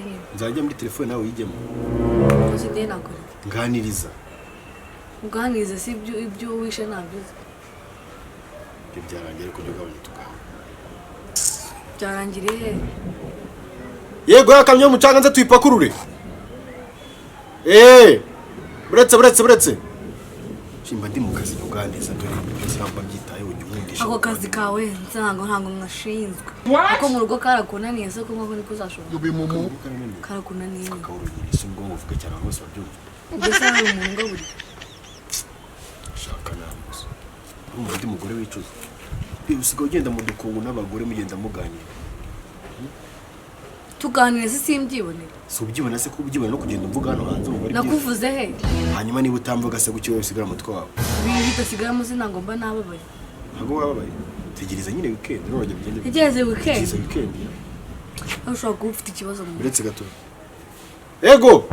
nyine nzajya muri telefone nawe yijyemo uzi de nakora nganiriza uganiriza si ibyo wishe nabyo byarangiye ko byogabanye tukaba byarangiriye yego yakamyo mucanga nza tuyipakurure buretse shimba ndi mu kazi uganiriza dore byose namba byitayeho ujyumundisha ako kazi kawe nsango ntango mwashinzwe uko mu rugo karakunaniye so ko niko uzashobora karakunaniye akawurugisha ngo uvuga cyane bose babyumva mbese hari umuntu ngaburi shaka namuze urumva ndi mugore wicuza usiga ugenda mu dukungu n'abagore mugenda muganira tuganire se simbyibonera si ubyibona se kubyibona no kugenda mvuga hano hanze umugore nakuvuze he hanyuma niba utamvuga se gukiwe usigara mutwe wawe bitasigara mu zina ngo mba nababaye ntago wababaye tegereza nyine weekend none urajya bigende tegereza weekend ushobora kuba ufite ikibazo mu uretse gato ego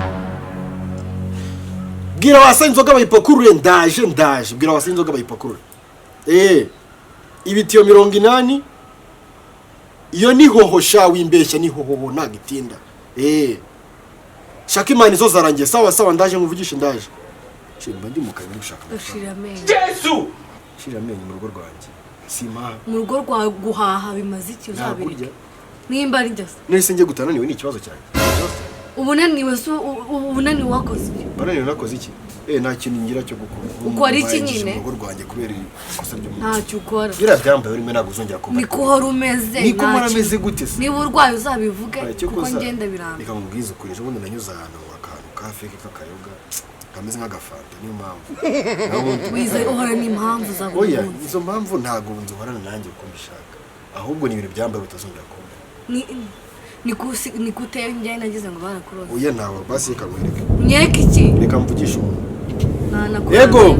bwira wasa inzoga bayipakurure ndaje bwira wasa inzoga bayipakurure ibitiyo 80 iyo ni hoho shawe imbeshya ni hoho nagitinda shaka imana izo zarangiye sawa ndaje nkuvugisha ndaje shimba ndi mu kabiri gushaka Yesu shira amenyo mu rugo rwanjye sima mu rugo rwa guhaha bimaze iki uzabirya nimba ari njye nese ngiye gutananiwe ni ikibazo cyane ubunani wakoze iki bananiwe nakoze iki nta kintu ngira cyo gukora ukora iki nyine mu rugo rwanjye kubera ikosa ryo ntacyo ukora gira byambaye urimo ntabwo uzongera kuba niko hora umeze niko murameze gute se niba urwaye uzabivuge kuko ngenda biramba reka mubwize ukuri ejo bundi nanyuze ahantu akantu ka fake k'akayoga kameze nk'agafanta niyo mpamvu wize uhora n'impamvu zawe oya izo mpamvu ntabwo nzuhorana nanjye uko mbishaka ahubwo ni ibintu byambaye bitazongera kuba ni kutera njye nagize ngo barakuroza oya ntawe basi reka nkwereke nyereke iki reka mvugishe umuntu yego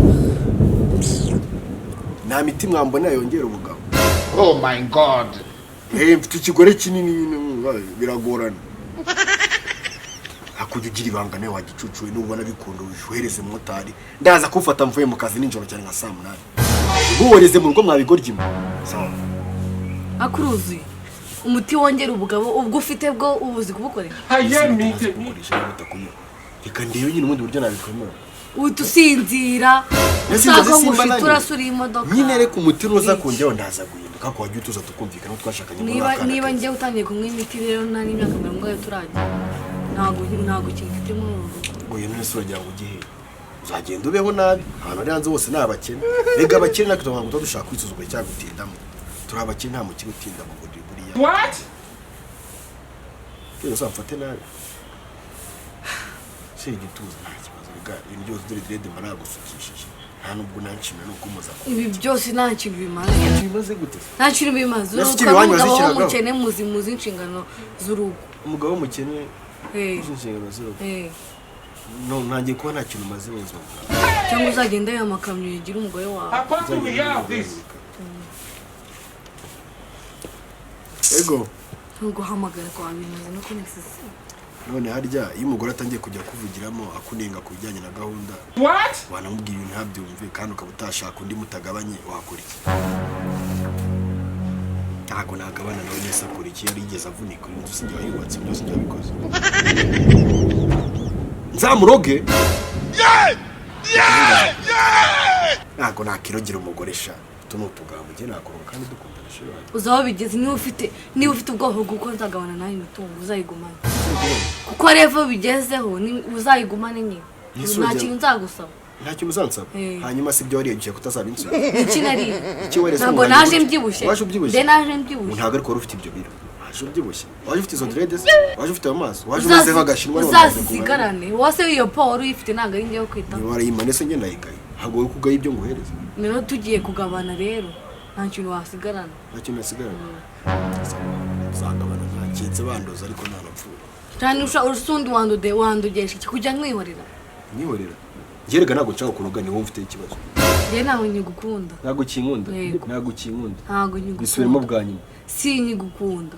nta miti mwambona yongera ubugabo oh my god mfite ikigore kinini biragorana hakujya ugira ibanga nawe wagicucuwe n'ubona bikunda uhereze motari ndaza kufata mvuye mu kazi nijoro cyane nka 8 nguworeze mu rugo mwabigorye sawa akuruzi umuti wongera ubugabo ubwo ufite bwo ubuzi kubukorera reka ndebe nyine ubundi buryo nabikomera utusinzira usanga ngufite urasura imodoka nyine reka umuti nuza kunjyeho ndaza guhinduka ko wajya utuza tukumvikana twashakanye niba njye utangiye kunywa imiti rero nta n'imyaka 40 turajya ntabwo kimfite mu rugo oya none se uragira ngo ugihe uzagenda ubeho nabi ahantu ari hanze hose ni abakene rega abakene natwe tuvuga ngo dushaka kwisuzugura cyangwa gutindamo turi abakene nta mukire utinda mu buriri buriya what rero uzamfate nabi se igituza nta kibazo rega ibintu byose dore direde mba nagusukishije nta nubwo nanshimira nuko umuza ibi byose nta kintu bimaze bimaze gute nta kintu bimaze umugabo w'umukene muzi inshingano z'urugo umugabo w'umukene inshingano z'urugo no ntangiye kuba nta kintu umaze mu buzima bwawe cyangwa uzagenda y'amakamyo yigira umugore wawe ego ntuguhamagara kwa bimaze no kunesisa none harya iyo umugore atangiye kujya kuvugiramo akunenga ku bijyanye na gahunda wanamubwira ibintu ntabyumve kandi ukaba utashaka undi mutagabanye wakora iki ntabwo nagabana nawe nese akora iki yari yigeze avunika inzu sinjye wayubatse byose njye wabikoze nzamuroge ntabwo nakirogera umugore sha utu ni utugambo njye nakoroga kandi dukundana shira uzaho bigeze niba ufite ubwoko bw'uko nzagabana nawe imitungo uzayigumane kuko revo bigezeho uzayigumane nyine nta kintu nzagusaba nta kintu uzansaba hanyuma si byo wariye kutazaba inzu iki nari ntabwo naje mbyibushye nde naje mbyibushye ntabwo ariko wari ufite ibyo biro waje ubyibushye waje ufite izo dreads waje ufite amaso waje umeze nk'agashinwa uzasigarane wase iyo power uyifite ntabwo ari njyewe kwita ni warayimane se ngenda yigaye ntabwo uri kugaye ibyo nguhereza rero tugiye kugabana rero nta kintu wasigarana nta kintu wasigarana uzagabana ntaketse bandoza ariko nta napfuye cyane usundi wandogesha iki kujya mwihorera ngerega ntabwo nshaka kuroga ni wowe ufite ikibazo njye ntabwo nyigukunda ntabwo kinkunda ntabwo nyigukunda bisubiremo bwa nyuma si nyigukunda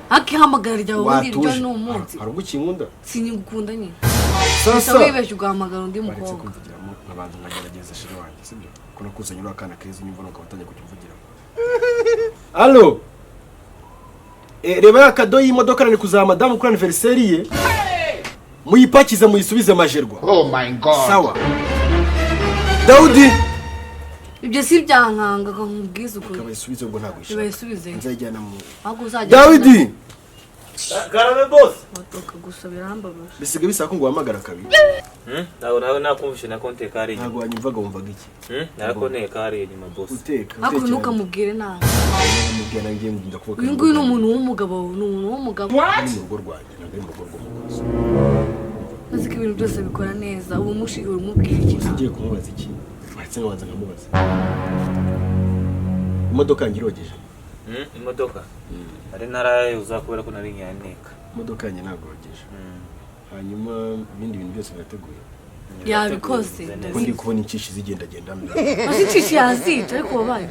akihamagara ryawe ubundi ryo ni umunsi hari ubwo kinkunda si nyigukunda nyine sasa wibeshye ugahamagara undi mukobwa nkabanza nkagerageza shira wanjye sibyo ko nakuzanye uri akana keza nyumva nuko abatanye kujya mvugiramo allo reba ya kado y'imodoka nani kuzaba madamu kuri anniversaire ye muyipakize muyisubize majerwa. Oh my God. Sawa Daudi ibyo si byankanga nkubwiza ukuri kabayisubize ubwo ntabwo ishaka bayisubize nzajyana mu ahubwo uzajya Daudi Karame boss. watoka gusabira hambabaje bisiga bisaka ngo uhamagara kabiri. Nawe nakumvishe na konte kari. Ntabwo wanyumvaga wumvaga iki? Narakone kari nyuma boss. Uteka ariko ntukamubwire nabi mubwira nanjye ndakuvuga uyu nguyu ni umuntu w'umugabo ni umuntu w'umugabo ni mu rugo rwanjye ntabwo ari mu rugo rw'umukozi. maze ko ibintu byose bikora neza ubu mushigura umubwira iki Ugiye kumubaza iki? Watse ngabanza nkamubaza. Imodoka yanjye irogeje. Imodoka. Ari naraye uzakubera ko nari nyaneka. Imodoka yanjye ntabwo irogeje. Hanyuma ibindi bintu byose birateguye. yabikoze Ubundi kubona inshishi zigenda azicisha yazica ariko wabaye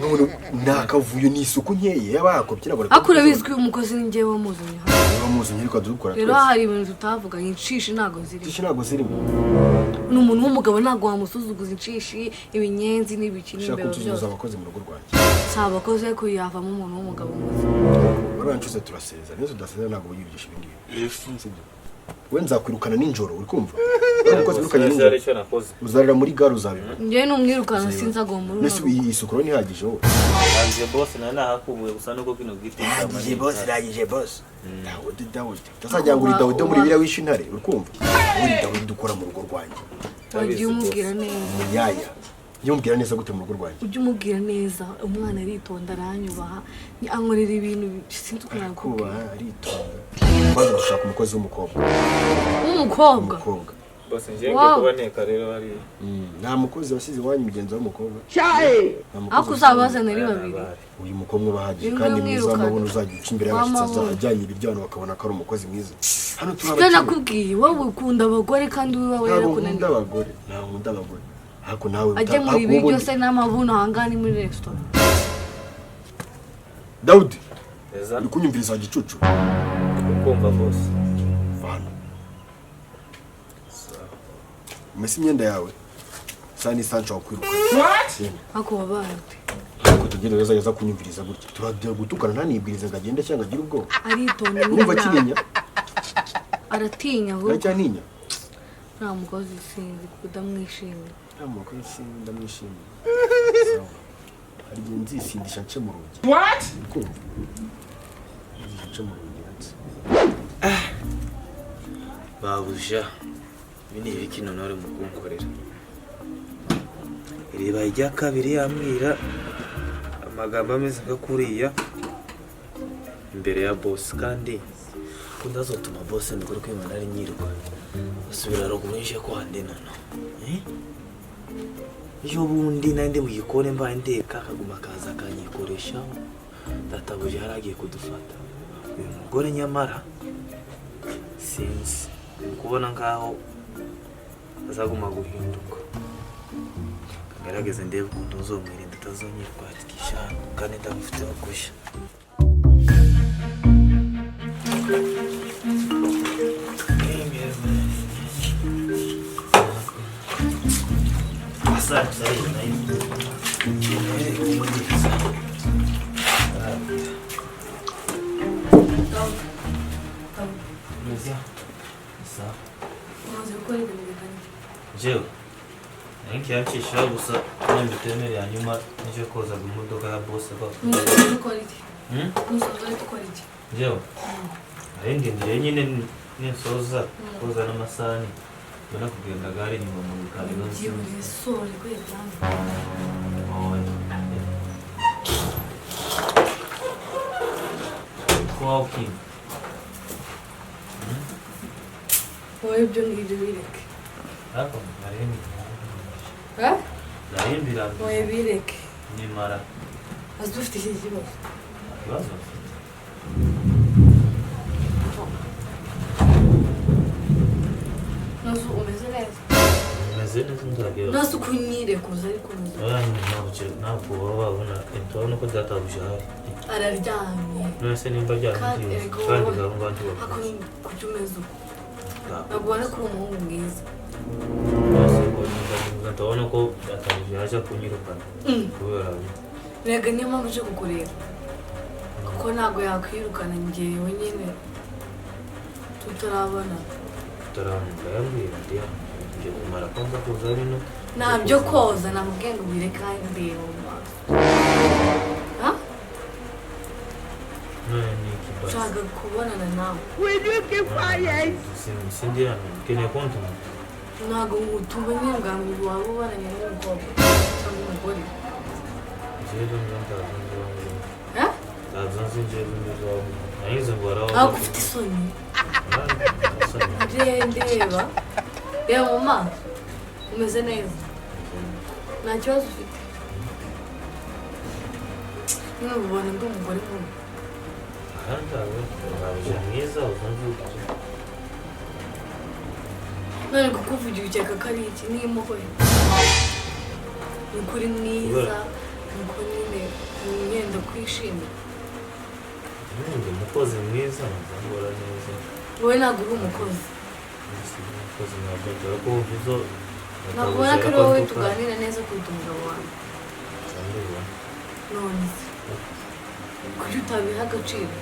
nakavuyo ni isuku nkeye yabakopye nabwo akure bizwi umukozi ni njyewe wamuzanye bamuzanye ariko dukora rero hari ibintu tutavuga inshishi ntago ziri inshishi ntabwo zirimo ni umuntu w'umugabo ntago wamusuzuguza inshishi ibinyenzi n'ibiki n'imbeba byose tuzuza abakozi mu rugo rwanjye si abakozi ariko yavamo umuntu w'umugabo mwiza barancuze turaseza nizo tudaseza ntabwo yigisha ibingibi we nzakwirukana ninjoro uri kumva umukozi wirukanye ninjoro uzarira muri gare uzabibona njyewe n'umwirukana sinzagomba nese iyi suku rero ntihagije wowe Rangije boss na nahakubuye gusa nuko kino gifite rangije boss Dawudi tazajya ngo uri Dawudi muri biriya wisha intare uri kumva uri Dawudi dukora mu rugo rwanjye wagiye umubwira neza yaya yumubwira neza gute mu rugo rwanjye ujye umubwira neza umwana aritonda aranyubaha ankorera ibintu sinzi uko nakubwira kubaha aritonda maze gushaka umukozi w'umukobwa w'umukobwa boss ngiye kuba neka rero ari nta mukozi wasize wanyu mugenzi w'umukobwa ariko uzabazana ari babiri uyu mukobwa bahagije kandi mwiza w'amabona uzajya uca imbere y'abashyitsi ajyanye ibiryo abantu bakabona ko ari umukozi mwiza hano turabakira nakubwiye wowe ukunda abagore kandi wiwe yarakunaniye abagore ntabwo nkunda abagore ariko nawe ajye muri ibi byose n'amabuno ahangana ni muri restaurant Dawudi uri kunyumviriza gicucu ukumva boss vana umese imyenda yawe saa ni sancho wakwiruka ako wabaye ariko tugende reza yaza kunyumviriza gutya turajya gutukana ntanibwirize ngo agende cyangwa agire ubwoba aritonda urumva kininya aratinya ahubwo aracyaninya nta mukozi sinzi kudamwishimira nta mukozi sinzi ndamwishimira hari igihe nzisindisha nce mu rugi kumva nce mu rugi babuja bini ibiki none mu kunkorera iriba ijya kabiri yambwira amagambo ameze nka kuriya imbere ya boss kandi kundazotuma boss ndikora kwimana ari nyirwa asubira ruguru nje kwa ndenana iyo bundi nande mu gikone mbaye ndeka akaguma kaza akanyikoresha databuje haragiye kudufata uyu mugore nyamara sinzi kubona ngaho azaguma guhinduka kagerageze ndebe ukuntu uzomwirinda utazonyirwa tikishana kandi ndamufite bagusha Jewe, nanki yacisha gusa nyambi temere hanyuma nije koza imodoka ya boss kwa. Jewe. Arenga ndiye nyine ninsoza koza n'amasani. Bana kugenda gari nyuma mu bikari nzi. Sore kwetanga. Kwa uki. Oye byo ngibyo bireke. Hapo narembi. Narembi la. Oye bireke. Ni mara. Azufite iki kibazo. Kibazo. Nazo umeze neza. Umeze neza ndagira. Nazo kunyire kuza ariko nzo. Ntabwo baba babona turabona ko databuje araryamye. Nase nimba ryamye kandi gahunda ndi wa. Ako kucyumeza uko. Ntabwo ari ko umuhungu mwiza. Ndabona ko databuje yaje kunyirukana. Kubera rega niyo mpamvu uje kukureba. ko ntabwo yakwirukana njyewe nyine tutarabona yambwira ndiya ngiye kumara kwanza kuza bino ntabyo koza namubwiye ngo bireke ndeba mu maso nshaka kubonana nawe singira keneye kuntuma ntabwo ngutumenye ngambi waba ubaranye n'umukobwa cyangwa umugore ako ufite isoni ndeba reba mu maso umeze neza nta kibazo ufite niba ubona ndi umugore nk'uyu none kukuvugira ukeka ko ari iki niyo umuhoye ni ukuri mwiza ni uko nyine mwenda kwishimira umukozi mwiza nzahora neza wowe ntabwo uri umukozi umukozi ntabwo dore ko uvuze ntabwo ubona ko ari wowe tuganira neza kuruta umugabo wawe none se kuki utabiha agaciro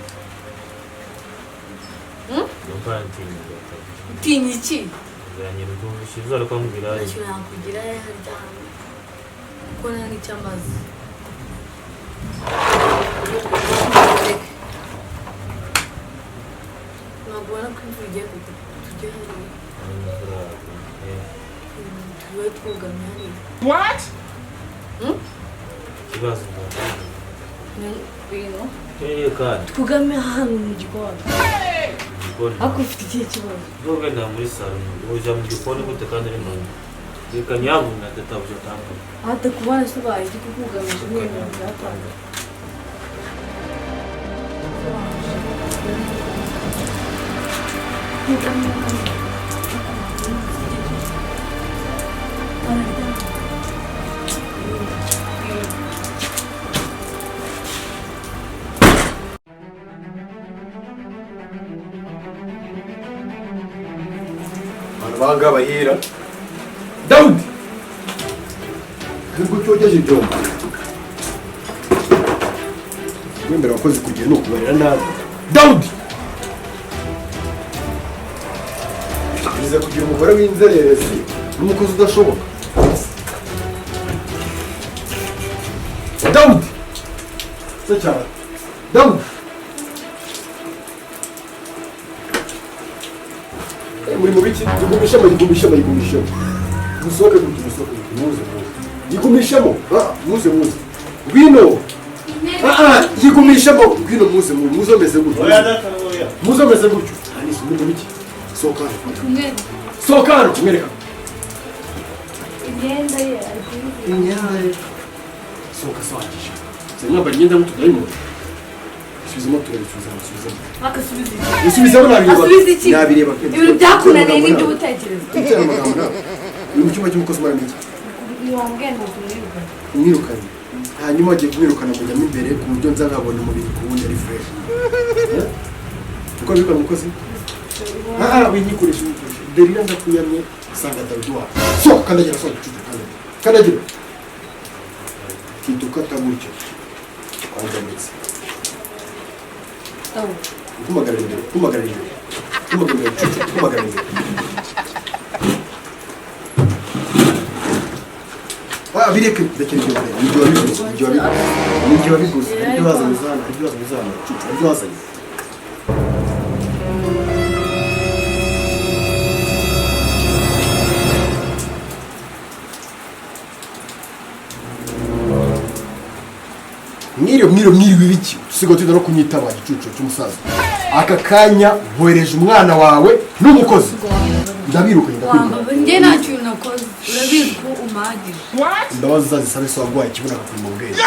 utinya iki kuganira ubwo bushize ariko ambwira ntacyo nakugira yaryamye kuko nta n'icyo amaze ntabwo ubona ko imvura igiye kugwa tujye hariya tube twugamye hariya What? ikibazo ngwino kandi twugame hano mu gikoni igikoni ariko ufite ikihe kibazo zo wenda muri salo ujya mu gikoni gute kandi ari mu reka nyabuna tatabuja tanga hata kubona se baye iki kukugamije n'ibintu byatanga Banga bahira Daudi nubwo cyogeje ibyombo wemera abakozi kugira no kubarira nabi Daudi bize kugira umugore w'inzererezi n'umukozi udashoboka Daudi se cyane Daudi muri mu biki yigumishamo musohoke yigumishamo muze ngwino yigumishamo ngwino muze meze gutyo ani muri mu biki sokano kumwereka imyenda ye soka swakisha mwambara imyenda mutudayimo Suzuma turabisuzuma. Bisubizamo nabireba. Ibintu byakunaniye n'ibyo ubutekereza. Tutera amagambo nawe. Uri mu cyumba cy'umukozi mara miki. Ni wambwiye ngo tumwirukane. Umwirukane. Hanyuma agiye kumwirukana mujyamo imbere ku buryo nza nkabona umubiri ku wundi ari fresh. Uko bikora umukozi? Winyikoresha. Derira ndakuyamye sanga Daudi wa. So kandagira so kandagira. Kitukata gutyo. Kwanza ndetse. Kumagarira bireke ndekere ibyo wabiguze ibyo wazanye mwiriwe ibiki usigaye utinda no kunyitaba igicucu cy'umusaza aka kanya nkohereje umwana wawe n'umukozi ndabirukanye njye nta kintu nakoze urabizi ko umahagije imbabazi uzazisabe so warwaye ikibuno akakuri mu bwenge